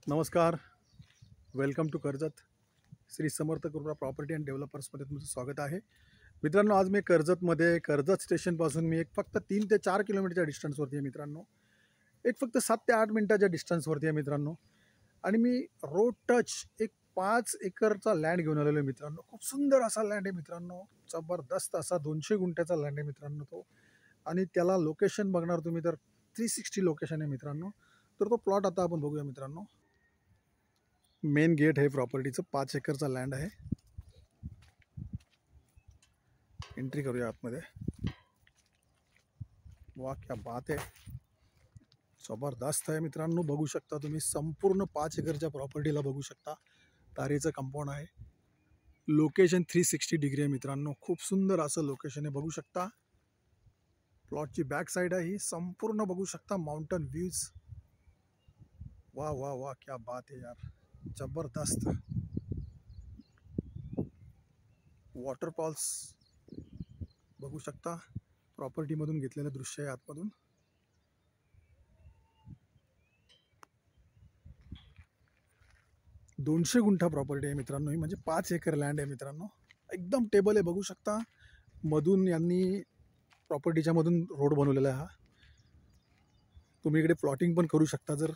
नमस्कार. Welcome to Karjat. Shri Samarth Kripa property and डेव्हलपर्समध्ये तुमचं स्वागत आहे. मित्रांनो, आज मी कर्जतमध्ये कर्जत स्टेशनपासून मी फक्त 3 ते 4 किलोमीटरच्या डिस्टन्सवरती आहे मित्रांनो. फक्त 7 ते 8 मिनिटाच्या डिस्टन्सवरती आहे मित्रांनो. आणि मी रोड टच 5 एकरचा लँड घेऊन आलेलो आहे मित्रांनो. खूप सुंदर असा लँड आहे मित्रांनो. जबरदस्त असा 200 गुंठ्याचा लँड आहे मित्रांनो तो. आणि त्याला लोकेशन बघणार तुम्ही तर 360 लोकेशन आहे मित्रांनो. तर तो प्लॉट आता आपण बघूया मित्रांनो. मेन गेट आहे प्रॉपर्टीचं. 5 एकरचा लँड आहे. एंट्री करूया आतमध्ये. वा क्या बात आहे, जबरदस्त आहे मित्रांनो. बघू शकता तुम्ही संपूर्ण 5 एकरच्या प्रॉपर्टीला बघू शकता. तारेचं कंपाऊंड आहे. लोकेशन 360 डिग्री आहे मित्रांनो. खूप सुंदर असं लोकेशन आहे, बघू शकता. प्लॉटची बॅक साईड आहे ही. संपूर्ण बघू शकता माउंटन व्ह्यूज. वा वा वा क्या बात आहे यार, जबरदस्त. वॉटरफॉल्स बघू शकता. प्रॉपर्टीमधून घेतलेलं दृश्य आहे आतमधून. दोनशे गुंठा प्रॉपर्टी आहे मित्रांनो ही. म्हणजे 5 एकर लँड आहे मित्रांनो. एकदम टेबल आहे, बघू शकता. मधून यांनी प्रॉपर्टीच्या मधून रोड बनवलेला आहे हा. तुम्ही इकडे प्लॉटिंग पण करू शकता. जर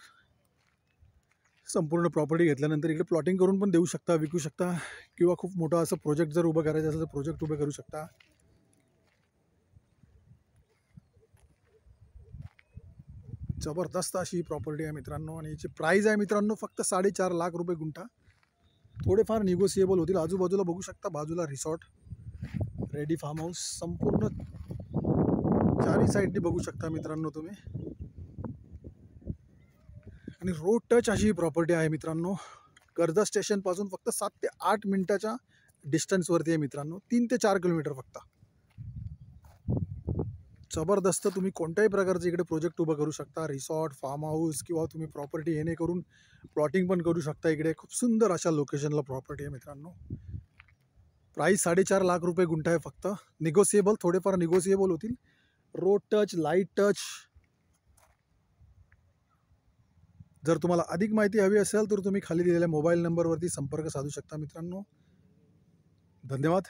संपूर्ण प्रॉपर्टी घेतल्यानंतर इकडे प्लॉटिंग करून पण देऊ शकता, विकू शकता. किंवा खूप मोठा असं प्रोजेक्ट जर उभं करायचं असेल तर प्रोजेक्ट उभे करू शकता. जबरदस्त अशी प्रॉपर्टी आहे मित्रांनो. आणि याची प्राईज आहे मित्रांनो फक्त 4.5 लाख रुपये गुंठा. थोडेफार निगोसिएबल होतील. आजूबाजूला बघू शकता, बाजूला रिसॉर्ट, रेडी फार्म हाऊस, संपूर्ण चारी साईडनी बघू शकता मित्रांनो तुम्ही. आणि रोड टच अशी प्रॉपर्टी आहे मित्रांनो. कर्जत स्टेशनपासून फक्त 7 ते 8 मिनिटाच्या डिस्टन्सवरती आहे मित्रांनो. 3 ते 4 किलोमीटर फक्त. जबरदस्त. तुम्ही कोणत्याही प्रकारचं इकडे प्रोजेक्ट उभं करू शकता. रिसॉर्ट, फार्म हाऊस किंवा तुम्ही प्रॉपर्टी येणे करून प्लॉटिंग पण करू शकता इकडे. खूप सुंदर अशा लोकेशनला प्रॉपर्टी आहे मित्रांनो. प्राईस 4.5 लाख रुपये गुंठा आहे फक्त. निगोसिएबल, थोडेफार निगोसिएबल होतील. Road touch, light touch. जर तुम्हाला अधिक माहिती हवी असेल तर तुम्ही खाली दिलेल्या मोबाईल नंबरवरती संपर्क साधू शकता मित्रांनो. धन्यवाद.